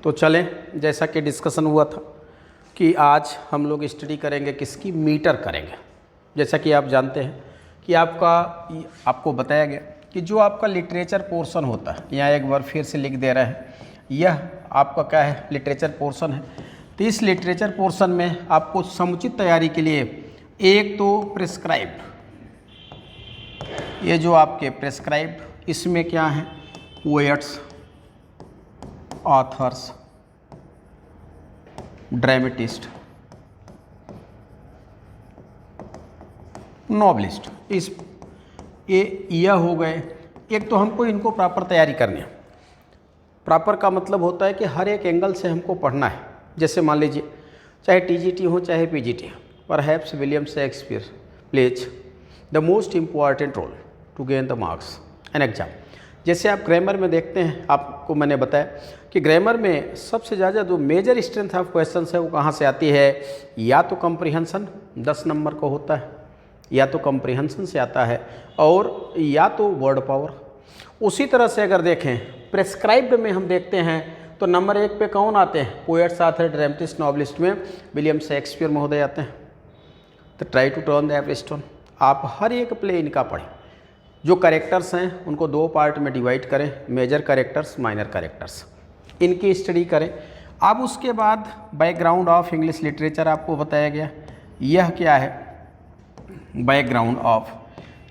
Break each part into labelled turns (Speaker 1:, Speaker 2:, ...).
Speaker 1: तो चलें, जैसा कि डिस्कशन हुआ था कि आज हम लोग स्टडी करेंगे किसकी, मीटर करेंगे। जैसा कि आप जानते हैं कि आपको बताया गया कि जो आपका लिटरेचर पोर्शन होता है, यहाँ एक बार फिर से लिख दे रहे हैं, यह आपका क्या है, लिटरेचर पोर्शन है। तो इस लिटरेचर पोर्शन में आपको समुचित तैयारी के लिए एक तो प्रिस्क्राइब्ड, ये जो आपके प्रिस्क्राइब्ड, इसमें क्या है, पोएट्स, ऑथर्स, ड्रामेटिस्ट, नॉवलिस्ट, इस यह हो गए। एक तो हमको इनको प्रॉपर तैयारी करनी है। प्रॉपर का मतलब होता है कि हर एक एंगल से हमको पढ़ना है। जैसे मान लीजिए चाहे टीजीटी हो चाहे पीजीटी हो, perhaps William Shakespeare plays the most important role to gain the marks in exam. जैसे आप ग्रामर में देखते हैं, आपको मैंने बताया कि ग्रामर में सबसे ज़्यादा जो मेजर स्ट्रेंथ ऑफ क्वेश्चन है वो कहाँ से आती है, या तो कंप्रीहेंशन 10 नंबर का होता है, या तो कंप्रीहेंशन से आता है, और या तो वर्ड पावर। उसी तरह से अगर देखें प्रेस्क्राइब्ड में हम देखते हैं तो नंबर 1 पे कौन आते हैं, पोएट्स, ऑथर, ड्रामेटिस्ट, नॉवलिस्ट में विलियम शेक्सपियर महोदय आते हैं। तो try to turn the every stone, आप हर एक प्ले इनका पढ़ें। जो करेक्टर्स हैं उनको 2 पार्ट में डिवाइड करें, मेजर करेक्टर्स, माइनर करेक्टर्स, इनकी स्टडी करें। अब उसके बाद बैकग्राउंड ऑफ इंग्लिश लिटरेचर आपको बताया गया, यह क्या है, बैकग्राउंड ऑफ,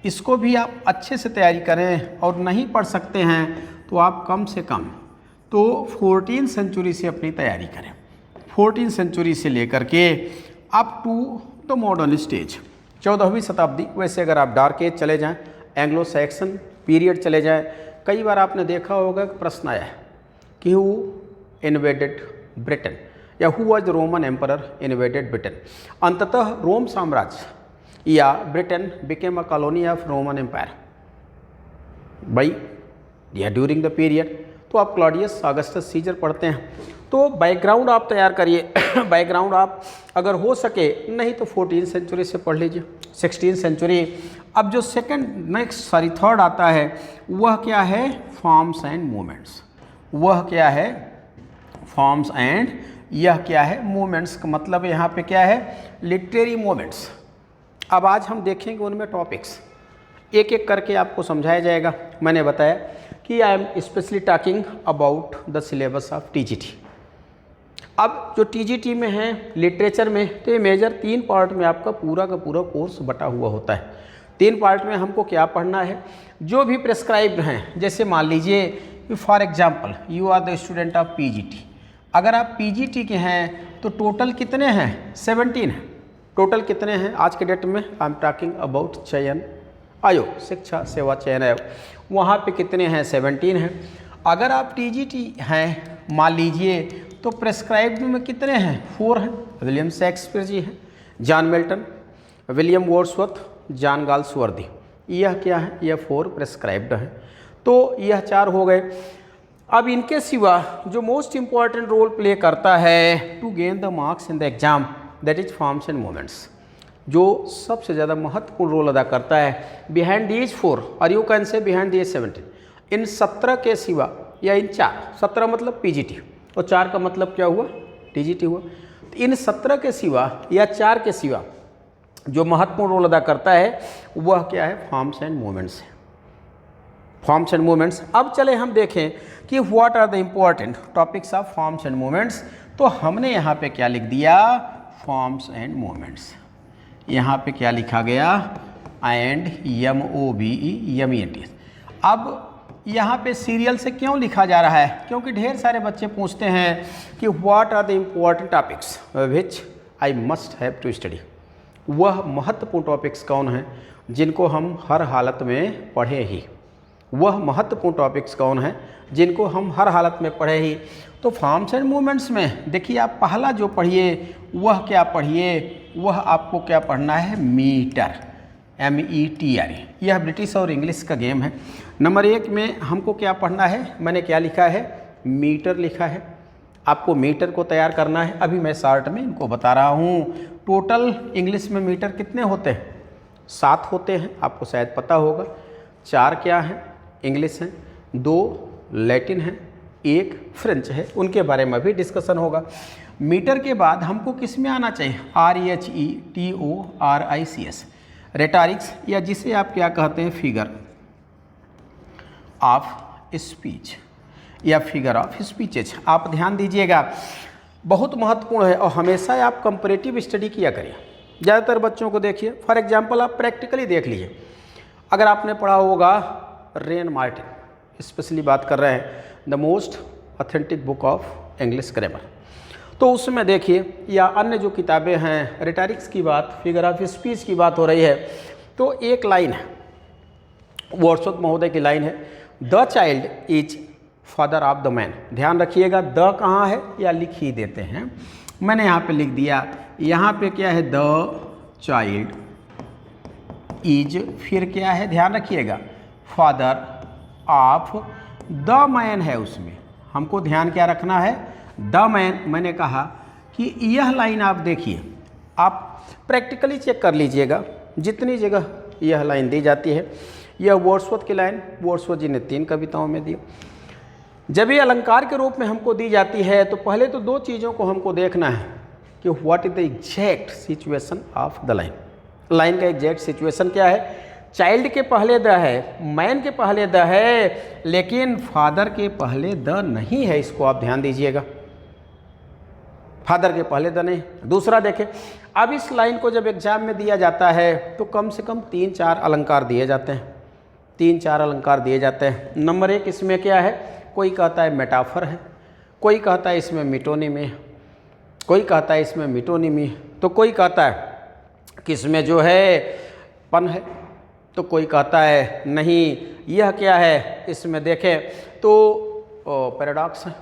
Speaker 1: इसको भी आप अच्छे से तैयारी करें। और नहीं पढ़ सकते हैं तो आप कम से कम तो 14वीं सेंचुरी से अपनी तैयारी करें। 14वीं सेंचुरी से लेकर के up to the modern stage, 14वीं शताब्दी। वैसे अगर आप डार्क एज चले जाएं, एंग्लो सैक्सन पीरियड चले जाएं, कई बार आपने देखा होगा कि प्रश्न आया है कि हु इन्वेडेड ब्रिटेन, या who was the Roman emperor invaded Britain. अंततः रोम साम्राज्य या Britain became a colony of Roman empire by या ड्यूरिंग द पीरियड। तो आप क्लॉडियस ऑगस्टस सीजर पढ़ते हैं। तो बैकग्राउंड आप तैयार करिए। बैकग्राउंड आप अगर हो सके, नहीं तो 14वीं सेंचुरी से पढ़ लीजिए, 16वीं सेंचुरी। अब जो थर्ड आता है वह क्या है, फॉर्म्स एंड मूवमेंट्स। वह क्या है, फॉर्म्स एंड, यह क्या है, मूवमेंट्स का मतलब यहाँ पे क्या है, लिटरेरी मूवमेंट्स। अब आज हम देखेंगे उनमें टॉपिक्स, एक एक करके आपको समझाया जाएगा। मैंने बताया कि I am specially talking about the syllabus of TGT. अब जो टीजीटी में है लिटरेचर में, तो ये मेजर 3 पार्ट में आपका पूरा का पूरा कोर्स बटा हुआ होता है। 3 पार्ट में हमको क्या पढ़ना है, जो भी प्रेस्क्राइब्ड हैं। जैसे मान लीजिए for example you are the student of PGT, अगर आप पीजीटी के हैं तो टोटल कितने हैं, 17 हैं। टोटल कितने हैं आज के डेट में, आई एम टॉकिंग अबाउट चयन आयोग, शिक्षा सेवा चयन आयोग, वहाँ पे कितने हैं, 17 हैं। अगर आप टीजीटी हैं मान लीजिए तो प्रेस्क्राइब्ड में कितने हैं, 4 हैं। विलियम शेक्सपियर जी हैं, John Milton, William Wordsworth, John Galsworthy, यह क्या है, यह 4 प्रेस्क्राइब्ड हैं। तो यह 4 हो गए। अब इनके सिवा जो मोस्ट इम्पॉर्टेंट रोल प्ले करता है to gain the marks in the exam, that is forms and movements, जो सबसे ज़्यादा महत्वपूर्ण रोल अदा करता है। बिहाइंड दीज 4 और you can say behind these 17, इन 17 के सिवा या इन 4, 17 मतलब पीजीटी और 4 का मतलब क्या हुआ, टीजीटी हुआ। तो इन 17 के सिवा या 4 के सिवा जो महत्वपूर्ण रोल अदा करता है वह क्या है, फॉर्म्स एंड मूवमेंट्स है। Forms and movements. अब चले हम देखें कि what are the important topics of forms and movements. तो हमने यहाँ पे क्या लिख दिया, फॉर्म्स एंड मूवमेंट्स। यहाँ पे क्या लिखा गया, एंड MOVE। अब यहाँ पे सीरियल से क्यों लिखा जा रहा है, क्योंकि ढेर सारे बच्चे पूछते हैं कि what are the important topics which I must have to study. वह महत्वपूर्ण टॉपिक्स कौन हैं जिनको हम हर हालत में पढ़े ही, वह महत्वपूर्ण टॉपिक्स कौन हैं जिनको हम हर हालत में पढ़े ही। तो फॉर्म्स एंड मूवमेंट्स में देखिए, आप पहला जो पढ़िए वह क्या पढ़िए, वह आपको क्या पढ़ना है, मीटर, METR। यह ब्रिटिश और इंग्लिश का गेम है। नंबर 1 में हमको क्या पढ़ना है, मैंने क्या लिखा है, मीटर लिखा है। आपको मीटर को तैयार करना है। अभी मैं शॉर्ट में इनको बता रहा हूँ। टोटल इंग्लिश में मीटर कितने होते हैं, 7 होते हैं, आपको शायद पता होगा। 4 क्या हैं, इंग्लिश हैं, 2 लैटिन हैं, एक फ्रेंच है, उनके बारे में भी डिस्कशन होगा। मीटर के बाद हमको किस में आना चाहिए? REHETORICS, रेटारिक्स, या जिसे आप क्या कहते हैं, फिगर ऑफ स्पीच या फिगर ऑफ स्पीचेज। आप ध्यान दीजिएगा, बहुत महत्वपूर्ण है और हमेशा आप कंपैरेटिव स्टडी किया करिए। ज़्यादातर बच्चों को देखिए, फॉर एग्जांपल आप प्रैक्टिकली देख लीजिए, अगर आपने पढ़ा होगा रेन मार्टिन, स्पेशली बात कर रहे हैं the most authentic book of English grammar, तो उसमें देखिए, या अन्य जो किताबें हैं, रेटारिक्स की बात, फिगर ऑफ स्पीच की बात हो रही है, तो एक लाइन है, वर्ड्सवर्थ महोदय की लाइन है, the child is father of the man. ध्यान रखिएगा, द कहाँ है या लिख ही देते हैं, मैंने यहाँ पे लिख दिया, यहाँ पे क्या है, द चाइल्ड इज, फिर क्या है, ध्यान रखिएगा, फादर ऑफ द मैन है, उसमें हमको ध्यान क्या रखना है, द मैन। मैंने कहा कि यह लाइन आप देखिए, आप प्रैक्टिकली चेक कर लीजिएगा, जितनी जगह यह लाइन दी जाती है, यह वर्ड्सवर्थ की लाइन वर्ड्सवर्थ जी ने 3 कविताओं में दी। जब ये अलंकार के रूप में हमको दी जाती है तो पहले तो 2 चीज़ों को हमको देखना है कि what is the exact situation of the line. Line का एग्जैक्ट सिचुएशन क्या है? चाइल्ड के पहले द है, मैन के पहले द है, लेकिन फादर के पहले द नहीं है, इसको आप ध्यान दीजिएगा, फादर के पहले द नहीं। दूसरा देखें, अब इस लाइन को जब एग्जाम में दिया जाता है तो कम से कम 3-4 अलंकार दिए जाते हैं, 3-4 अलंकार दिए जाते हैं। नंबर 1 इसमें क्या है, कोई कहता है मेटाफर है, कोई कहता है इसमें मिटोनिमी, कोई कहता है इसमें मिटोनिमी, तो कोई कहता है कि इसमें जो है पन है, तो कोई कहता है नहीं यह क्या है, इसमें देखें तो पैराडॉक्स है,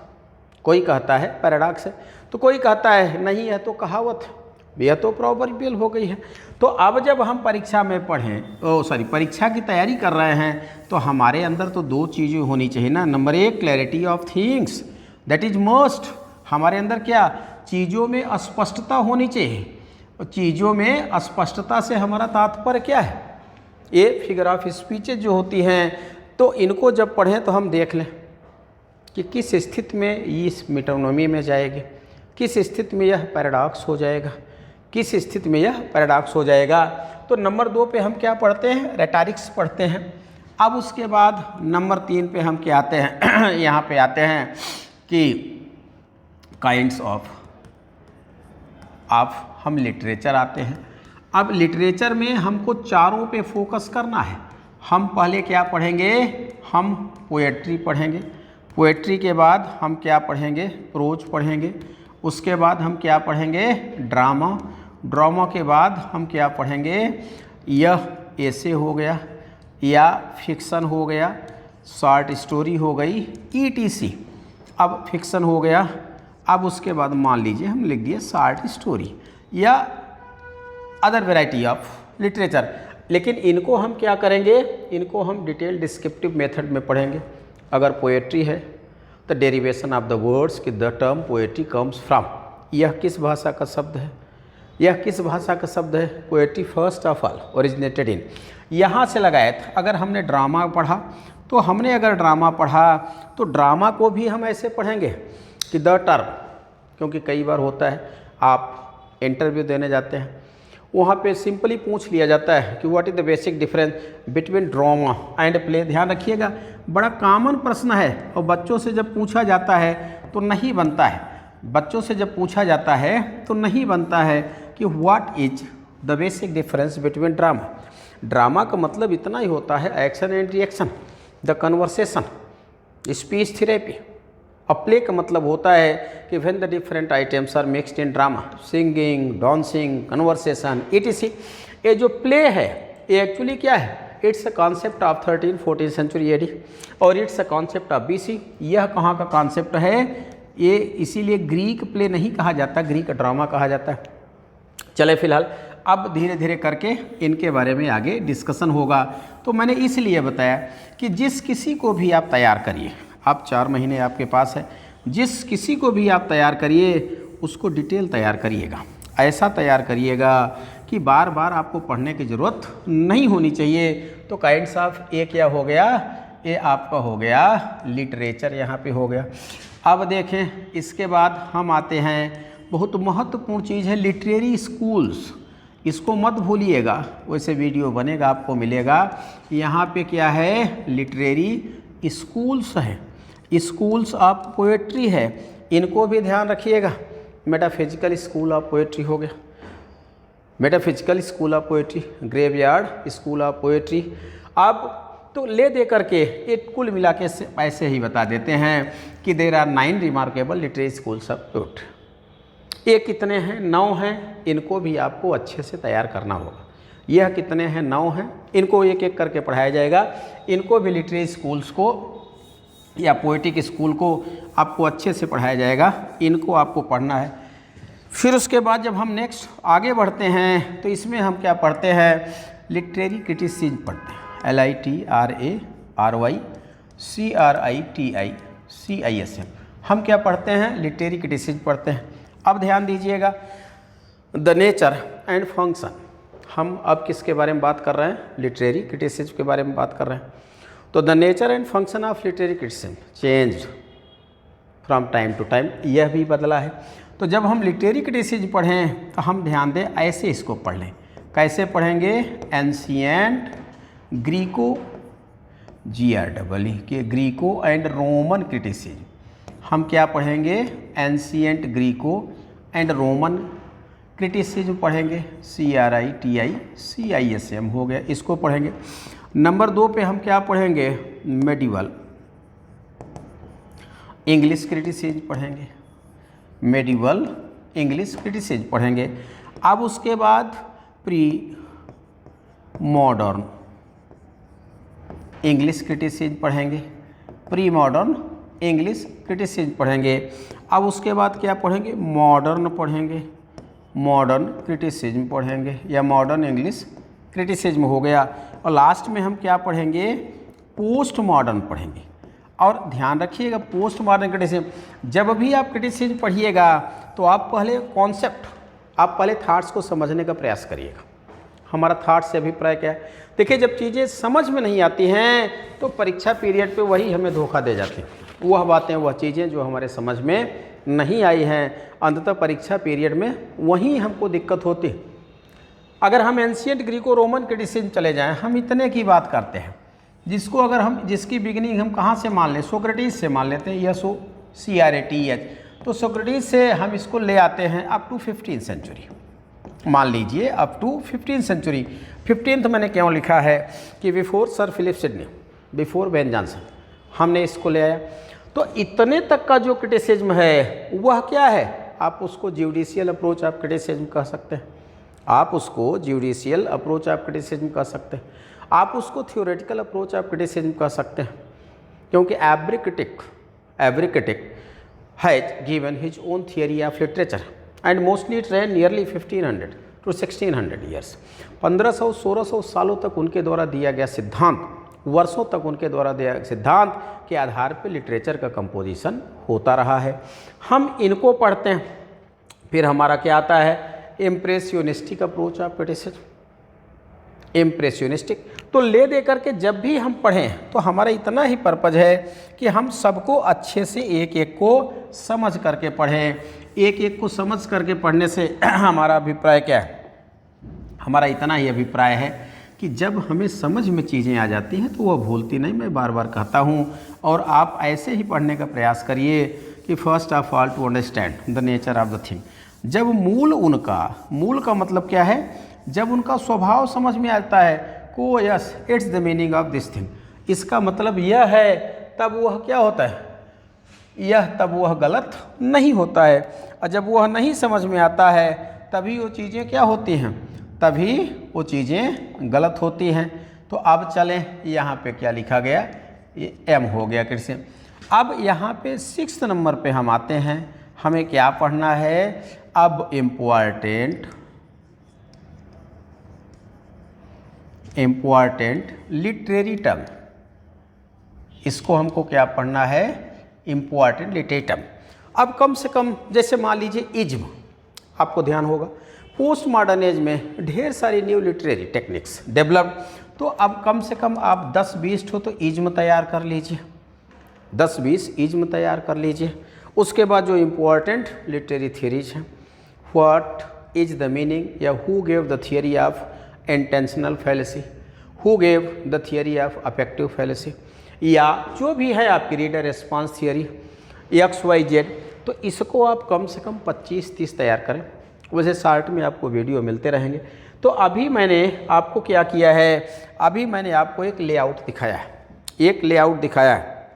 Speaker 1: कोई कहता है पैराडॉक्स है, तो कोई कहता है नहीं यह तो कहावत है, यह तो प्रोवर्बियल हो गई है। तो अब जब हम परीक्षा में पढ़ें, परीक्षा की तैयारी कर रहे हैं, तो हमारे अंदर तो 2 चीज़ें होनी चाहिए ना। Number 1 clarity of things, that is must, हमारे अंदर क्या, चीज़ों में स्पष्टता होनी चाहिए। चीज़ों में स्पष्टता से हमारा तात्पर्य क्या है, ये फिगर ऑफ स्पीचेज जो होती हैं, तो इनको जब पढ़ें तो हम देख लें कि किस स्थिति में इस मिटोनोमी में जाएगी, किस स्थिति में यह पैराडॉक्स हो जाएगा, किस स्थिति में यह पैराडॉक्स हो जाएगा। तो नंबर 2 पे हम क्या पढ़ते हैं, रेटारिक्स पढ़ते हैं। अब उसके बाद नंबर 3 पे हम क्या आते हैं यहाँ पे आते हैं कि काइंड्स ऑफ हम लिटरेचर आते हैं। अब लिटरेचर में हमको चारों पे फोकस करना है। हम पहले क्या पढ़ेंगे, हम पोएट्री पढ़ेंगे, पोएट्री के बाद हम क्या पढ़ेंगे, प्रोज पढ़ेंगे, उसके बाद हम क्या पढ़ेंगे, ड्रामा, ड्रामा के बाद हम क्या पढ़ेंगे, यह ऐसे हो गया या फिक्सन हो गया, शॉर्ट स्टोरी हो गई, ETC। अब फिक्सन हो गया, अब उसके बाद मान लीजिए हम लिख दिए शॉर्ट स्टोरी या अदर वैरायटी ऑफ लिटरेचर। लेकिन इनको हम क्या करेंगे, इनको हम डिटेल डिस्क्रिप्टिव मेथड में पढ़ेंगे। अगर पोएट्री है तो डेरिवेशन ऑफ द वर्ड्स कि the term poetry comes from, यह किस भाषा का शब्द है, यह किस भाषा का शब्द है, poetry first of all originated in, यहाँ से लगाया था। अगर हमने ड्रामा पढ़ा तो हमने अगर ड्रामा पढ़ा तो ड्रामा को भी हम ऐसे पढ़ेंगे कि द टर्म, क्योंकि कई बार होता है आप इंटरव्यू देने जाते हैं, वहाँ पे सिंपली पूछ लिया जाता है कि what is the basic difference between drama and play. ध्यान रखिएगा, बड़ा कॉमन प्रश्न है और बच्चों से जब पूछा जाता है तो नहीं बनता है, बच्चों से जब पूछा जाता है तो नहीं बनता है कि what is the basic difference between drama. Drama का मतलब इतना ही होता है action and reaction, the conversation, speech therapy. अब प्ले का मतलब होता है कि when the different items are mixed in drama, singing, dancing, conversation, ETC। ये जो प्ले है ये एक्चुअली क्या है, it's a concept of 13-14 century AD और it's a concept of BC। यह कहाँ का कॉन्सेप्ट है, ये इसीलिए ग्रीक प्ले नहीं कहा जाता, ग्रीक ड्रामा कहा जाता है। चले फिलहाल अब धीरे धीरे करके इनके बारे में आगे डिस्कशन होगा। तो मैंने इसलिए बताया कि जिस किसी को भी आप तैयार करिए, आप 4 महीने आपके पास है, जिस किसी को भी आप तैयार करिए उसको डिटेल तैयार करिएगा, ऐसा तैयार करिएगा कि बार बार आपको पढ़ने की ज़रूरत नहीं होनी चाहिए। तो काइंड्स ऑफ, ये क्या हो गया, ये आपका हो गया लिटरेचर, यहाँ पे हो गया। अब देखें इसके बाद हम आते हैं, बहुत महत्वपूर्ण चीज़ है लिटरेरी स्कूल्स, इसको मत भूलिएगा, वैसे वीडियो बनेगा आपको मिलेगा। यहाँ पे क्या है, लिटरेरी स्कूल्स है, स्कूल्स ऑफ पोएट्री है, इनको भी ध्यान रखिएगा। मेटाफिजिकल स्कूल ऑफ पोएट्री हो गया, metaphysical school of poetry, graveyard school of poetry. अब तो ले दे करके एक कुल मिला के ऐसे ही बता देते हैं कि there are 9 remarkable literary schools of poetry. ये कितने हैं, 9 हैं, इनको भी आपको अच्छे से तैयार करना होगा। यह कितने हैं, 9 हैं, इनको एक एक करके पढ़ाया जाएगा। इनको भी लिटरेरी स्कूल्स को या पोएटिक स्कूल को आपको अच्छे से पढ़ाया जाएगा, इनको आपको पढ़ना है। फिर उसके बाद जब हम नेक्स्ट आगे बढ़ते हैं तो इसमें हम क्या पढ़ते हैं, लिटरेरी क्रिटिसिज्म पढ़ते हैं, LITRARY CRITICISM। हम क्या पढ़ते हैं, लिटरेरी क्रिटिसिज्म पढ़ते हैं। अब ध्यान दीजिएगा, द नेचर एंड फंक्शन, हम अब किसके बारे में बात कर रहे हैं, लिटरेरी क्रिटिसिज्म के बारे में बात कर रहे हैं। तो the nature and function of literary criticism changed from time to time, यह भी बदला है। तो जब हम लिटरेरी क्रिटिसिज्म पढ़ें तो हम ध्यान दें, ऐसे इसको पढ़ लें। कैसे पढ़ेंगे, एंशिएंट ग्रीको GREE के ग्रीको एंड रोमन क्रिटिसिज्म। हम क्या पढ़ेंगे, ancient Greco and Roman criticism पढ़ेंगे, CRITICISM हो गया, इसको पढ़ेंगे। नंबर 2 पे हम क्या पढ़ेंगे, मेडिवल इंग्लिश क्रिटिसिज्म पढ़ेंगे, मेडिवल इंग्लिश क्रिटिसिज्म पढ़ेंगे। अब उसके बाद प्री मॉडर्न इंग्लिश क्रिटिसिज्म पढ़ेंगे, प्री मॉडर्न इंग्लिश क्रिटिसिज्म पढ़ेंगे। अब उसके बाद क्या पढ़ेंगे, मॉडर्न पढ़ेंगे, मॉडर्न क्रिटिसिज्म पढ़ेंगे या मॉडर्न इंग्लिश क्रिटिसिज्म हो गया। और लास्ट में हम क्या पढ़ेंगे, पोस्ट मॉडर्न पढ़ेंगे। और ध्यान रखिएगा, पोस्ट मॉडर्न क्रिटिसिज्म, जब भी आप क्रिटिसिज्म पढ़िएगा तो आप पहले कॉन्सेप्ट, आप पहले थाट्स को समझने का प्रयास करिएगा। हमारा थाट से अभिप्राय क्या है। देखिए, जब चीज़ें समझ में नहीं आती हैं तो परीक्षा पीरियड पे वही हमें धोखा दे जाती हैं। वह बातें, वह चीज़ें जो हमारे समझ में नहीं आई हैं, अंततः परीक्षा पीरियड में वहीं हमको दिक्कत होती है। अगर हम एंशिएंट ग्रीको रोमन क्रिटिसिज्म चले जाएं, हम इतने की बात करते हैं, जिसको अगर हम, जिसकी बिगनिंग हम कहाँ से मान लें, सोक्रेटिस से मान लेते हैं, SOCRATES। तो सोक्रेटिस से हम इसको ले आते हैं अप टू 15th सेंचुरी, मान लीजिए up to 15th century. 15th मैंने क्यों लिखा है कि before sir Philip Sidney, before Ben Jonson, हमने इसको ले आया। तो इतने तक का जो क्रिटिसिज्म है वह क्या है, आप उसको ज्यूडिशियल अप्रोच ऑफ क्रिटिसिज्म कह सकते हैं, आप उसको ज्यूडिशियल अप्रोच ऑफ क्रिटिसिज्म कह सकते हैं, आप उसको थ्योरेटिकल अप्रोच ऑफ क्रिटिसिज्म कह सकते हैं। क्योंकि every critic has given his own theory of literature and mostly it ran nearly 1500 to 1600 years. 1500-1600 सालों तक उनके द्वारा दिया गया सिद्धांत, वर्षों तक उनके द्वारा दिया गया सिद्धांत के आधार पर लिटरेचर का कंपोजिशन होता रहा है। हम इनको पढ़ते हैं। फिर हमारा क्या आता है, इम्प्रेसियोनिस्टिक अप्रोच ऑफ क्रिटिसिज्म, इम्प्रेसियोनिस्टिक। तो ले दे करके जब भी हम पढ़ें तो हमारा इतना ही पर्पज़ है कि हम सबको अच्छे से एक एक को समझ करके पढ़ें। एक एक को समझ करके पढ़ने से हमारा अभिप्राय क्या है, हमारा इतना ही अभिप्राय है कि जब हमें समझ में चीज़ें आ जाती हैं तो वह भूलती नहीं, मैं बार बार कहता हूँ। और आप ऐसे ही पढ़ने का प्रयास करिए कि first of all to understand the nature of the thing. जब मूल का मतलब क्या है, जब उनका स्वभाव समझ में आता है, को yes it's the meaning of this thing, इसका मतलब यह है, तब वह क्या होता है, तब वह गलत नहीं होता है। और जब वह नहीं समझ में आता है तभी वो चीज़ें क्या होती हैं, तभी वो चीज़ें गलत होती हैं। तो अब चलें, यहाँ पे क्या लिखा गया, ये M हो गया कृषि। अब यहाँ पे 6th नंबर पे हम आते हैं, हमें क्या पढ़ना है, अब इम्पॉर्टेंट लिटरेरी टर्म, इसको हमको क्या पढ़ना है, इम्पॉर्टेंट लिटरेरी टर्म। अब कम से कम जैसे मान लीजिए इज्म, आपको ध्यान होगा पोस्ट मॉडर्न एज में ढेर सारी न्यू लिटरेरी टेक्निक्स डेवलप्ड। तो अब कम से कम आप 10-20 ठो तो इज्म तैयार कर लीजिए, 10-20 इज्म तैयार कर लीजिए। उसके बाद जो इम्पोर्टेंट लिटरेरी थियरीज हैं, व्हाट इज द मीनिंग या who gave the theory of intentional fallacy, who gave the theory of affective fallacy, या जो भी है आपकी रीडर रिस्पॉन्स थियरी XYZ, तो इसको आप कम से कम 25-30 तैयार करें। वैसे शार्ट में आपको वीडियो मिलते रहेंगे। तो अभी मैंने आपको क्या किया है, अभी मैंने आपको एक लेआउट दिखाया है, एक लेआउट दिखाया है।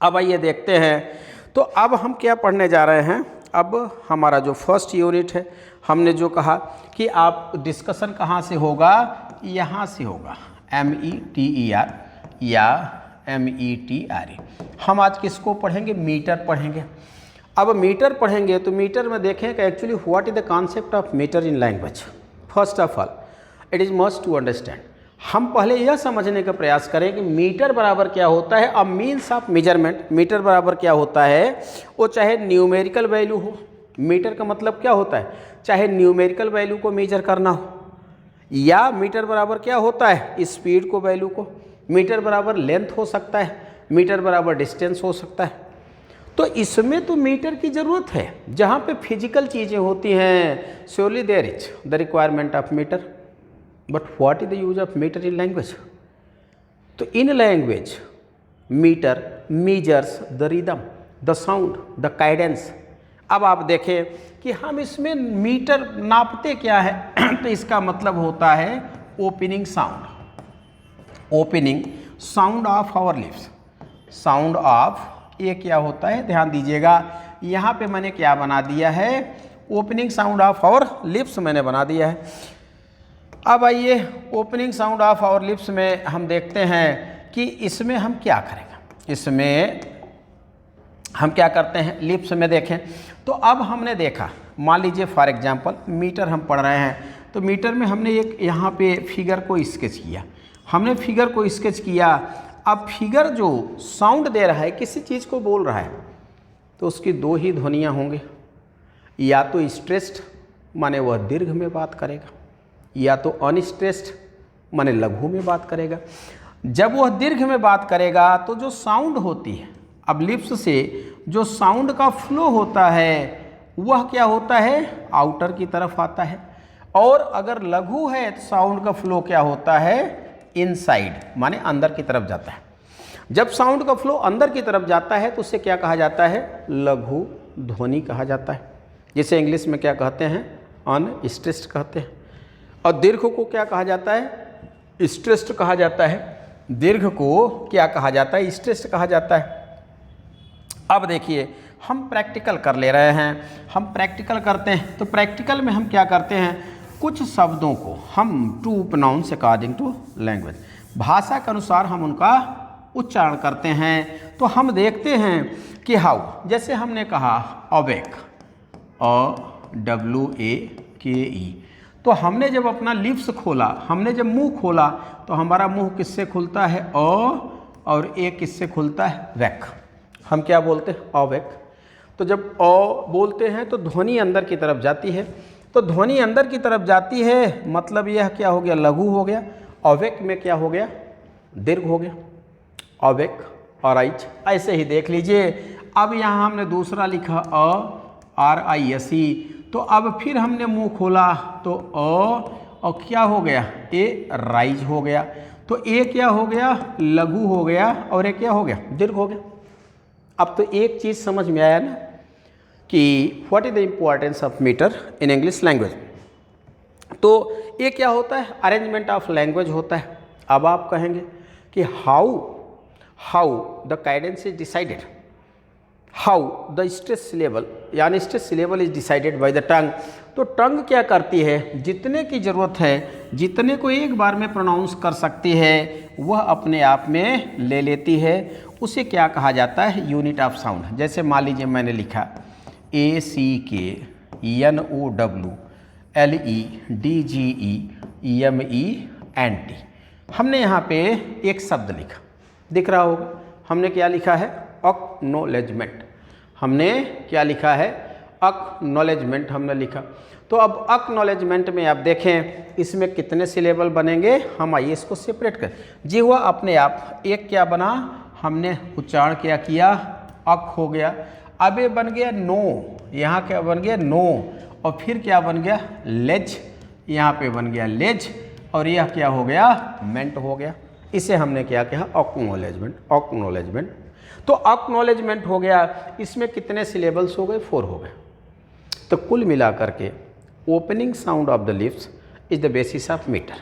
Speaker 1: अब आइए देखते हैं। तो अब हम क्या पढ़ने जा रहे हैं। अब हमारा जो फर्स्ट यूनिट है, हमने जो कहा कि आप डिस्कशन कहाँ से होगा, यहाँ से होगा, METER या METRE। हम आज किसको पढ़ेंगे, मीटर पढ़ेंगे। अब मीटर पढ़ेंगे तो मीटर में देखें कि actually what is the concept of metre in language. First of all it is must to understand. हम पहले यह समझने का प्रयास करें कि मीटर बराबर क्या होता है। अब मीन्स ऑफ मेजरमेंट, मीटर बराबर क्या होता है, वो चाहे न्यूमेरिकल वैल्यू हो। मीटर का मतलब क्या होता है, चाहे न्यूमेरिकल वैल्यू को मेजर करना हो, या मीटर बराबर क्या होता है, स्पीड को वैल्यू को। मीटर बराबर लेंथ हो सकता है, मीटर बराबर डिस्टेंस हो सकता है। तो इसमें तो मीटर की ज़रूरत है। जहाँ पे फिजिकल चीज़ें होती हैं, surely there is the requirement of metre. But what is the use of metre in language. तो in language metre measures the rhythm, the sound, the cadence. अब आप देखें कि हम इसमें मीटर नापते क्या है तो इसका मतलब होता है opening sound, opening sound of our lips, sound of, ये क्या होता है, ध्यान दीजिएगा यहाँ पे मैंने क्या बना दिया है, opening sound of our lips मैंने बना दिया है। अब आइए opening sound of our lips में हम देखते हैं कि इसमें हम क्या करेंगे। इसमें हम क्या करते हैं, लिप्स में देखें तो अब हमने देखा, मान लीजिए फॉर एग्जांपल मीटर हम पढ़ रहे हैं, तो मीटर में हमने एक यहाँ पे फिगर को स्केच किया, हमने फिगर को स्केच किया। अब फिगर जो साउंड दे रहा है, किसी चीज़ को बोल रहा है, तो उसकी दो ही ध्वनियाँ होंगी, या तो स्ट्रेस्ड माने वह दीर्घ में बात करेगा, या तो अनस्ट्रेस्ड माने लघु में बात करेगा। जब वह दीर्घ में बात करेगा तो जो साउंड होती है, अब लिप्स से जो साउंड का फ्लो होता है वह क्या होता है, आउटर की तरफ आता है। और अगर लघु है तो साउंड का फ्लो क्या होता है, इनसाइड माने अंदर की तरफ जाता है। जब साउंड का फ्लो अंदर की तरफ जाता है तो उसे क्या कहा जाता है, लघु ध्वनि कहा जाता है, जिसे इंग्लिश में क्या कहते हैं, अनस्ट्रेस्ड कहते हैं। और दीर्घ को क्या कहा जाता है, स्ट्रेस्ड कहा जाता है। दीर्घ को क्या कहा जाता है, स्ट्रेस्ड कहा जाता है। अब देखिए हम प्रैक्टिकल कर ले रहे हैं, हम प्रैक्टिकल करते हैं। तो प्रैक्टिकल में हम क्या करते हैं, कुछ शब्दों को हम to pronounce according to language, भाषा के अनुसार हम उनका उच्चारण करते हैं। तो हम देखते हैं कि हाउ, जैसे हमने कहा अवेक, AWAKE, तो हमने जब अपना लिप्स खोला, हमने जब मुंह खोला तो हमारा मुंह किससे खुलता है, और ए किससे खुलता है, वैक। हम क्या बोलते हैं, अवेक। तो जब बोलते हैं तो ध्वनि अंदर की तरफ जाती है, तो ध्वनि अंदर की तरफ जाती है, मतलब यह क्या हो गया, लघु हो गया। अवेक में क्या हो गया, दीर्घ हो गया, अवेक। और आइच ऐसे ही देख लीजिए। अब यहाँ हमने दूसरा लिखा RISE, तो अब फिर हमने मुंह खोला तो और क्या हो गया, ए राइज हो गया। तो ए क्या हो गया, लघु हो गया, और ए क्या हो गया, दीर्घ हो गया। अब तो एक चीज़ समझ में आया ना कि what is the importance of metre in English language. तो ये क्या होता है, अरेंजमेंट ऑफ लैंग्वेज होता है। अब आप कहेंगे कि how the cadence is decided, how the stress syllable, यानी stress syllable is decided by the tongue. तो टंग क्या करती है, जितने की ज़रूरत है, जितने को एक बार में प्रोनाउंस कर सकती है वह अपने आप में ले लेती है। उसे क्या कहा जाता है, यूनिट ऑफ साउंड। जैसे मान लीजिए मैंने लिखा ACKNOWLEDGEMENT, हमने यहाँ पे एक शब्द लिखा, दिख रहा होगा। हमने क्या लिखा है, एक्नॉलेजमेंट। हमने क्या लिखा है, एक्नॉलेजमेंट हमने लिखा। तो तो अब एक्नॉलेजमेंट में आप देखें इसमें कितने सिलेबल बनेंगे, हम आइए इसको सेपरेट करें। जी हुआ अपने आप, एक क्या बना, हमने उच्चारण क्या किया, अक हो गया। अब ये बन गया नो, यहाँ क्या बन गया नो, और फिर क्या बन गया लेज, यहाँ पे बन गया लेज, और यह क्या हो गया मेंट हो गया। इसे हमने क्या कहा एक्नॉलेजमेंट। एक्नॉलेजमेंट तो एक्नॉलेजमेंट हो गया। इसमें कितने सिलेबल्स हो गए, 4 हो गए। तो कुल मिलाकर के opening sound of the lips is the basis of metre.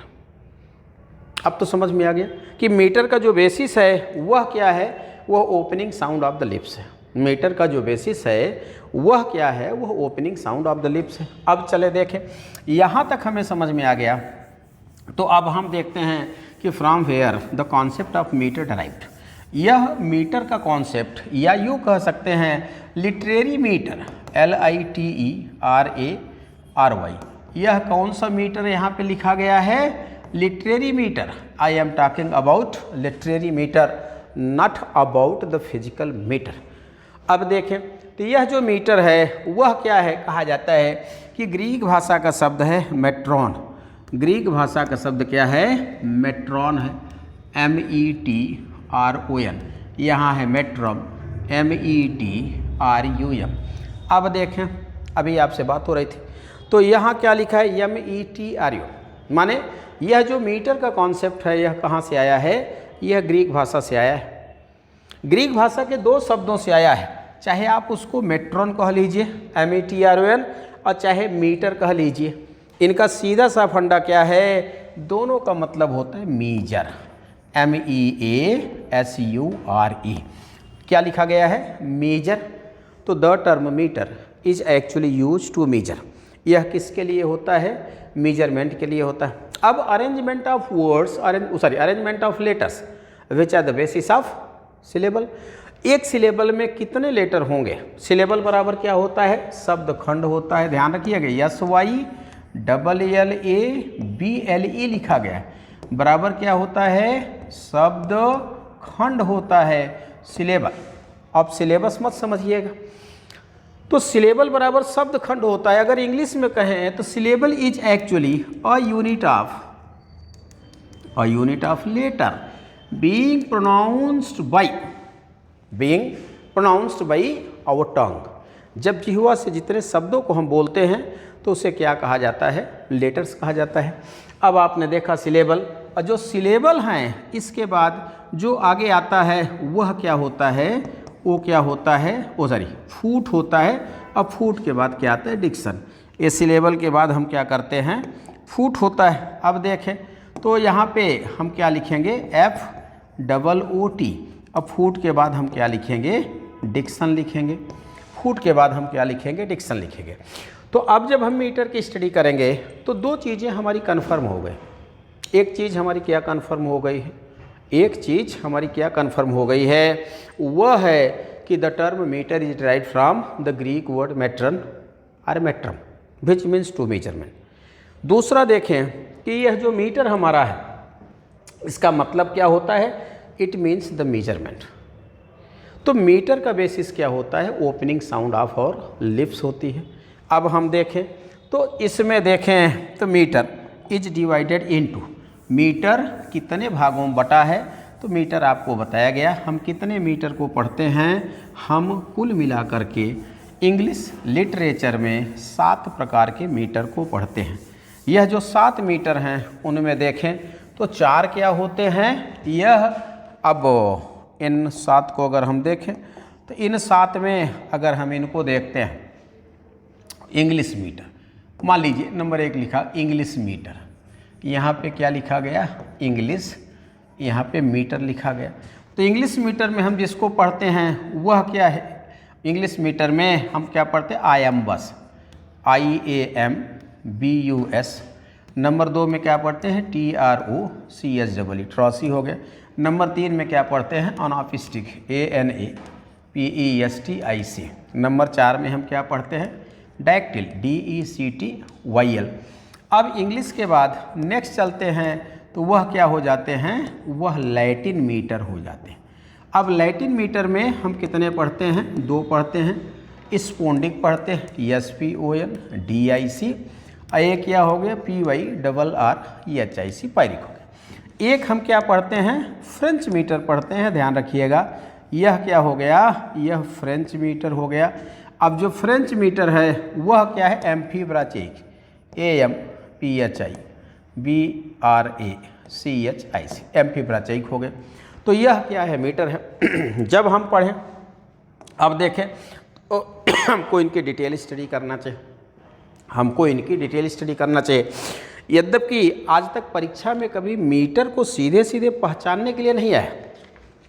Speaker 1: अब तो समझ में आ गया कि मीटर का जो बेसिस है वह क्या है, वह opening sound of the lips है। मीटर का जो बेसिस है वह क्या है, वह opening sound of the lips है। अब चले देखें, यहाँ तक हमें समझ में आ गया। तो अब हम देखते हैं कि from where the concept of metre derived. यह मीटर का कॉन्सेप्ट, या यूँ कह सकते हैं लिटरेरी मीटर, LITERARY, यह कौन सा मीटर यहाँ पे लिखा गया है, literary metre. I am talking about literary metre, not about the physical metre. अब देखें तो यह जो मीटर है वह क्या है, कहा जाता है कि ग्रीक भाषा का शब्द है मेट्रॉन। ग्रीक भाषा का शब्द क्या है, मेट्रॉन है, METRON। यहाँ है मेट्रम, METRUM। अब देखें, अभी आपसे बात हो रही थी, तो यहाँ क्या लिखा है METRU, माने यह जो मीटर का कॉन्सेप्ट है यह कहाँ से आया है, यह ग्रीक भाषा से आया है। ग्रीक भाषा के 2 शब्दों से आया है, चाहे आप उसको मेट्रॉन कह लीजिए METRON, और चाहे मीटर कह लीजिए। इनका सीधा सा फंडा क्या है, दोनों का मतलब होता है मीजर, MEASURE। क्या लिखा गया है, मेजर। तो the term metre is actually use to measure. यह किसके लिए होता है, मेजरमेंट के लिए होता है। अब arrangement of words, arrangement of letters which are the basis of syllable. एक सिलेबल में कितने लेटर होंगे, सिलेबल बराबर क्या होता है, शब्द खंड होता है। ध्यान रखिएगा, SYLLABLE लिखा गया है, बराबर क्या होता है, शब्द खंड होता है सिलेबल। अब सिलेबस मत समझिएगा, तो सिलेबल बराबर शब्द खंड होता है। अगर इंग्लिश में कहें तो syllable is actually a unit of letter being pronounced by our tongue। जब जिह्वा से जितने शब्दों को हम बोलते हैं तो उसे क्या कहा जाता है, लेटर्स कहा जाता है। अब आपने देखा सिलेबल, और जो सिलेबल हैं इसके बाद जो आगे आता है वह क्या होता है, वो क्या होता है, फूट होता है। अब फूट के बाद क्या आता है, डिक्शन। ये सिलेबल के बाद हम क्या करते हैं, फूट होता है। अब देखें तो यहाँ पे हम क्या लिखेंगे, FOOT। अब फूट के बाद हम क्या लिखेंगे, डिक्शन लिखेंगे। फूट के बाद हम क्या लिखेंगे, डिक्शन लिखेंगे। तो अब जब हम मीटर की स्टडी करेंगे तो 2 चीज़ें हमारी कन्फर्म हो गई। एक चीज़ हमारी क्या कन्फर्म हो गई है, वह है कि the term metre is derived from the Greek word metron और metrum which means to measurement. दूसरा देखें कि यह जो मीटर हमारा है इसका मतलब क्या होता है, इट मीन्स द मेजरमेंट। तो मीटर का बेसिस क्या होता है, opening sound of our lips होती है। अब हम देखें तो इसमें देखें तो metre is divided into, metre कितने भागों में बटा है, तो मीटर आपको बताया गया। हम कितने मीटर को पढ़ते हैं, हम कुल मिलाकर के इंग्लिश लिटरेचर में 7 प्रकार के मीटर को पढ़ते हैं। यह जो 7 मीटर हैं उनमें देखें तो 4 क्या होते हैं, यह अब इन 7 को अगर हम देखें तो इन 7 में अगर हम इनको देखते हैं, इंग्लिश मीटर, मान लीजिए नंबर 1 लिखा इंग्लिश मीटर, यहाँ पे क्या लिखा गया, इंग्लिश, यहाँ पे मीटर लिखा गया। तो इंग्लिश मीटर में हम जिसको पढ़ते हैं वह क्या है, इंग्लिश मीटर में हम क्या पढ़ते हैं, IAMBUS, IAMBUS। नंबर 2 में क्या पढ़ते हैं, TROCSEE, ट्रॉसी हो गया। नंबर 3 में क्या पढ़ते हैं, अनॉफिस्टिक, ANAPESTIC। नंबर 4 में हम क्या पढ़ते हैं, डैक्टिल, DECTYL। अब इंग्लिश के बाद नेक्स्ट चलते हैं तो वह क्या हो जाते हैं, वह लैटिन मीटर हो जाते हैं। अब लैटिन मीटर में हम कितने पढ़ते हैं, 2 पढ़ते हैं। स्पोंडिक पढ़ते हैं, SPON DIC, ये क्या हो गया PYRREHIC पाइरिक हो गया। एक हम क्या पढ़ते हैं फ्रेंच मीटर पढ़ते हैं, ध्यान रखिएगा। यह क्या हो गया, यह फ्रेंच मीटर हो गया। अब जो फ्रेंच मीटर है वह क्या है एम्फीब्राचेइक, AMPHIBRACHIC एम्फीब्राचेइक हो गए। तो यह क्या है मीटर है। जब हम पढ़ें, अब देखें तो हमको इनकी डिटेल स्टडी करना चाहिए, यद्यपि आज तक परीक्षा में कभी मीटर को सीधे सीधे पहचानने के लिए नहीं आया।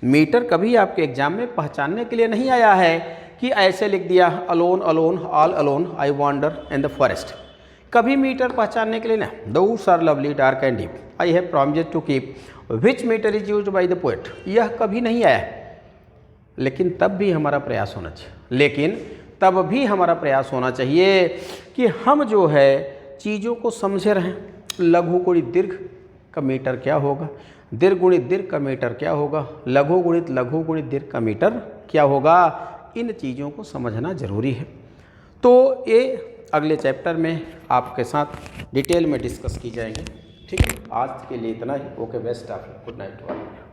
Speaker 1: मीटर कभी आपके एग्जाम में पहचानने के लिए नहीं आया है कि ऐसे लिख दिया alone alone all alone I wander in the forest. कभी मीटर पहचानने के लिए ना, those are lovely dark and deep I have promised to keep which metre is used by the poet, यह कभी नहीं आया। लेकिन तब भी हमारा प्रयास होना चाहिए कि हम जो है चीज़ों को समझे रहें। लघु गुणित दीर्घ का मीटर क्या होगा, दीर्घ गुणित दीर्घ का मीटर क्या होगा, लघु गुणित दीर्घ का मीटर क्या होगा, इन चीज़ों को समझना जरूरी है। तो ये अगले चैप्टर में आपके साथ डिटेल में डिस्कस की जाएंगी। ठीक है, आज के लिए इतना ही। Okay, best of, good night.